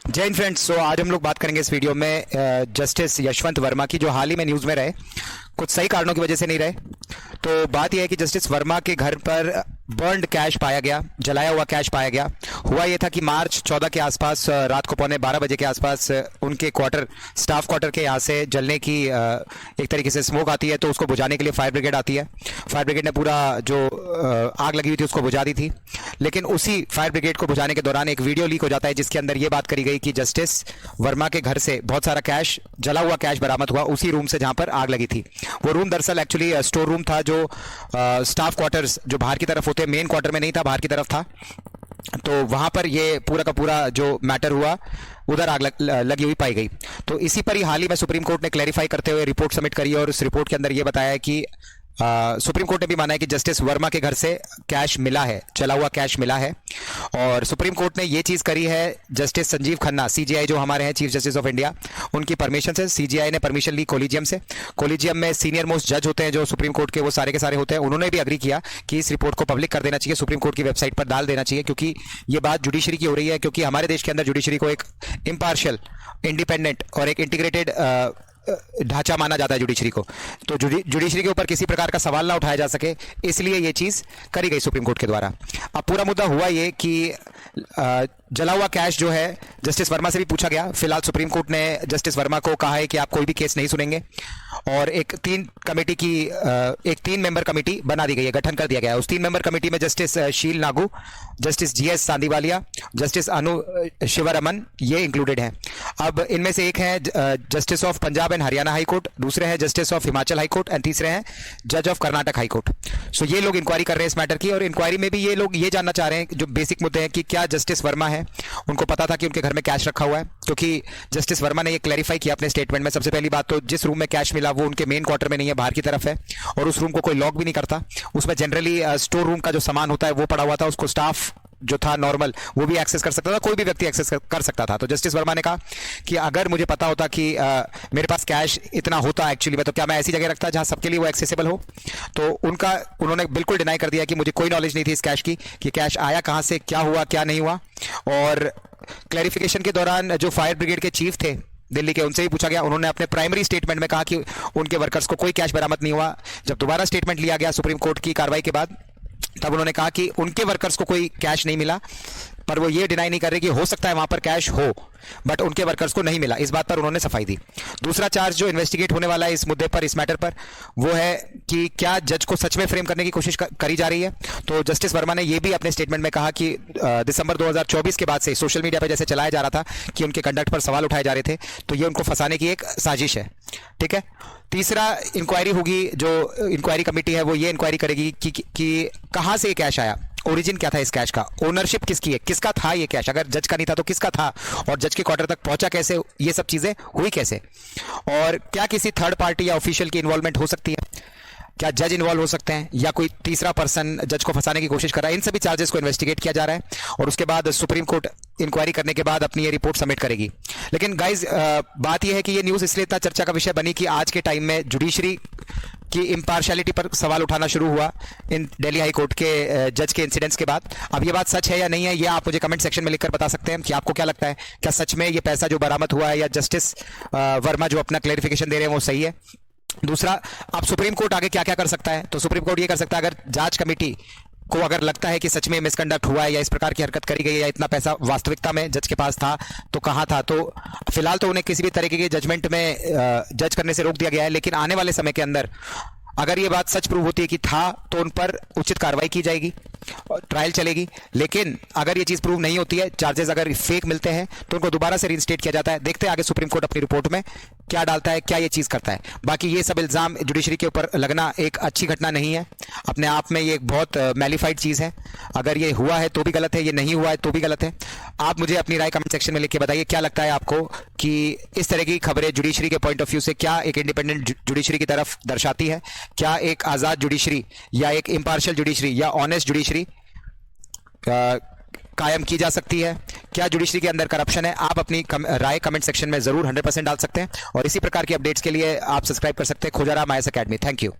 जय हिंद फ्रेंड्स। आज हम लोग बात करेंगे इस वीडियो में जस्टिस यशवंत वर्मा की, जो हाल ही में न्यूज़ में रहे, कुछ सही कारणों की वजह से नहीं रहे। तो बात यह है कि जस्टिस वर्मा के घर पर बर्न्ड कैश पाया गया, जलाया हुआ कैश पाया गया। हुआ यह था कि मार्च 14 के आसपास, रात को 12:15 बजे के आसपास उनके क्वार्टर, स्टाफ क्वार्टर के यहाँ से जलने की एक तरीके से स्मोक आती है। तो उसको बुझाने के लिए फायर ब्रिगेड आती है। फायर ब्रिगेड ने पूरा जो आग लगी हुई थी उसको बुझा दी थी। लेकिन उसी फायर ब्रिगेड को बुझाने के दौरान एक वीडियो लीक हो जाता है, जिसके अंदर ये बात करी गई कि जस्टिस वर्मा के घर से बहुत सारा कैश, जला हुआ कैश बरामद हुआ उसी रूम से जहां पर आग लगी थी। वो रूम दरअसल एक्चुअली स्टोर रूम था, जो स्टाफ क्वार्टर्स जो बाहर की तरफ होते, मेन क्वार्टर में नहीं था, बाहर की तरफ था। तो वहां पर ये पूरा का पूरा जो मैटर हुआ, उधर आग लगी हुई पाई गई। तो इसी पर ही हाल ही में सुप्रीम कोर्ट ने क्लैरिफाई करते हुए रिपोर्ट सबमिट करी, और उस रिपोर्ट के अंदर ये बताया है कि सुप्रीम कोर्ट ने भी माना है कि जस्टिस वर्मा के घर से कैश मिला है, चला हुआ कैश मिला है। और सुप्रीम कोर्ट ने ये चीज़ करी है जस्टिस संजीव खन्ना, सीजीआई जो हमारे हैं, चीफ जस्टिस ऑफ इंडिया, उनकी परमिशन से। सीजीआई ने परमिशन ली कोलिजियम से। कोलिजियम में सीनियर मोस्ट जज होते हैं जो सुप्रीम कोर्ट के, वो सारे के सारे होते हैं। उन्होंने भी अग्री किया कि इस रिपोर्ट को पब्लिक कर देना चाहिए, सुप्रीम कोर्ट की वेबसाइट पर डाल देना चाहिए, क्योंकि ये बात जुडिशरी की हो रही है। क्योंकि हमारे देश के अंदर जुडिशरी को एक इम्पार्शियल, इंडिपेंडेंट और एक इंटीग्रेटेड ढांचा माना जाता है जुडिशरी को। तो जुडिशरी के ऊपर किसी प्रकार का सवाल ना उठाया जा सके, इसलिए ये चीज करी गई सुप्रीम कोर्ट के द्वारा। अब पूरा मुद्दा हुआ ये कि जला हुआ कैश जो है जस्टिस वर्मा से भी पूछा गया। फिलहाल सुप्रीम कोर्ट ने जस्टिस वर्मा को कहा है कि आप कोई भी केस नहीं सुनेंगे, और एक 3 मेंबर कमेटी बना दी गई है, गठन कर दिया गया है। उस 3 मेंबर कमेटी में जस्टिस शील नागू, जस्टिस जीएस सांदीवालिया, जस्टिस अनु शिवरमन, ये इंक्लूडेड हैं। अब इनमें से एक है justice of Punjab and Haryana high court, दूसरे हैं justice of Himachal high court, and तीसरे हैं जज ऑफ कर्नाटक हाई कोर्ट। सो ये लोग इंक्वायरी कर रहे हैं इस मैटर की, और इंक्वायरी में भी ये लोग ये जानना चाह रहे हैं, जो बेसिक मुद्दे हैं, कि क्या जस्टिस वर्मा है, उनको पता था कि उनके घर में कैश रखा हुआ है। क्योंकि जस्टिस वर्मा ने ये क्लैरिफाई किया अपने स्टेटमेंट में। सबसे पहली बात तो, जिस रूम में कैश मिला वो उनके मेन क्वार्टर में नहीं है, बाहर की तरफ है, और उस रूम को कोई लॉक भी नहीं करता। उसमें जनरली स्टोर रूम का जो सामान होता है वो पड़ा हुआ था, उसको स्टाफ जो था नॉर्मल वो भी एक्सेस कर सकता था, कोई भी व्यक्ति एक्सेस कर सकता था। तो जस्टिस वर्मा ने कहा कि अगर मुझे पता होता कि मेरे पास कैश इतना होता एक्चुअली में, तो क्या मैं ऐसी जगह रखता जहां सबके लिए वो एक्सेसिबल हो। तो उन्होंने बिल्कुल डिनाई कर दिया कि मुझे कोई नॉलेज नहीं थी इस कैश की, कि कैश आया कहां से, क्या हुआ क्या नहीं हुआ। और क्लैरिफिकेशन के दौरान जो फायर ब्रिगेड के चीफ थे दिल्ली के, उनसे भी पूछा गया। उन्होंने अपने प्राइमरी स्टेटमेंट में कहा कि उनके वर्कर्स को कोई कैश बरामद नहीं हुआ। जब दोबारा स्टेटमेंट लिया गया सुप्रीम कोर्ट की कार्रवाई के बाद, तब उन्होंने कहा कि उनके वर्कर्स को कोई कैश नहीं मिला, पर वो ये डिनाई नहीं कर रहे कि हो सकता है वहां पर कैश हो, बट उनके वर्कर्स को नहीं मिला। इस बात पर उन्होंने सफाई दी। दूसरा चार्ज जो इन्वेस्टिगेट होने वाला है इस मुद्दे पर, इस मैटर पर, वो है कि क्या जज को सच में फ्रेम करने की कोशिश करी जा रही है। तो जस्टिस वर्मा ने ये भी अपने स्टेटमेंट में कहा कि दिसंबर 2024 के बाद से सोशल मीडिया पर जैसे चलाया जा रहा था कि उनके कंडक्ट पर सवाल उठाए जा रहे थे, तो ये उनको फंसाने की एक साजिश है। ठीक है। तीसरा इंक्वायरी होगी, जो इंक्वायरी कमेटी है वो ये इंक्वायरी करेगी कि कहां से ये कैश आया, ओरिजिन क्या था इस कैश का, ओनरशिप किसकी है, किसका था ये कैश, अगर जज का नहीं था तो किसका था, और जज के क्वार्टर तक पहुंचा कैसे, ये सब चीजें हुई कैसे, और क्या किसी थर्ड पार्टी या ऑफिशियल की इन्वॉल्वमेंट हो सकती है, क्या जज इन्वॉल्व हो सकते हैं, या कोई तीसरा पर्सन जज को फंसाने की कोशिश कर रहा है। इन सभी चार्जेस को इन्वेस्टिगेट किया जा रहा है, और उसके बाद सुप्रीम कोर्ट इंक्वायरी करने के बाद अपनी ये रिपोर्ट सबमिट करेगी। लेकिन गाइज, बात यह है कि ये न्यूज़ इसलिए इतना चर्चा का विषय बनी कि आज के टाइम में जुडिशरी की इम्पार्शियलिटी पर सवाल उठाना शुरू हुआ इन दिल्ली हाई कोर्ट के जज के इंसिडेंट्स के बाद। अब ये बात सच है या नहीं है, ये आप मुझे कमेंट सेक्शन में लिखकर बता सकते हैं कि आपको क्या लगता है, क्या सच में ये पैसा जो बरामद हुआ है, या जस्टिस वर्मा जो अपना क्लैरिफिकेशन दे रहे हैं वो सही है। दूसरा, अब सुप्रीम कोर्ट आगे क्या क्या कर सकता है। तो सुप्रीम कोर्ट ये कर सकता है, अगर जांच कमेटी को अगर लगता है कि सच में मिसकंडक्ट हुआ है, या इस प्रकार की हरकत करी गई है, या इतना पैसा वास्तविकता में जज के पास था तो कहाँ था, तो फिलहाल तो उन्हें किसी भी तरीके के जजमेंट में जज करने से रोक दिया गया है। लेकिन आने वाले समय के अंदर अगर ये बात सच प्रूव होती है कि था, तो उन पर उचित कार्रवाई की जाएगी और ट्रायल चलेगी। लेकिन अगर ये चीज प्रूव नहीं होती है, चार्जेस अगर फेक मिलते हैं, तो उनको दोबारा से रीइंस्टेट किया जाता है। देखते हैं आगे सुप्रीम कोर्ट अपनी रिपोर्ट में क्या डालता है, क्या ये चीज करता है। बाकी ये सब इल्जाम जुडिशरी के ऊपर लगना एक अच्छी घटना नहीं है, अपने आप में ये एक बहुत मैलिफाइड चीज है। अगर ये हुआ है तो भी गलत है, ये नहीं हुआ है तो भी गलत है। आप मुझे अपनी राय कमेंट सेक्शन में लिख के बताइए, क्या लगता है आपको कि इस तरह की खबरें जुडिशरी के पॉइंट ऑफ व्यू से क्या एक इंडिपेंडेंट जुडिशरी की तरफ दर्शाती है, क्या एक आजाद जुडिशरी या एक इम्पार्शियल जुडिशरी या ऑनेस्ट जुडिशरी कायम की जा सकती है, क्या जुडिशरी के अंदर करप्शन है। आप अपनी राय कमेंट सेक्शन में जरूर 100% डाल सकते हैं, और इसी प्रकार की अपडेट्स के लिए आप सब्सक्राइब कर सकते हैं खोजाराम IAS अकेडमी। Thank you.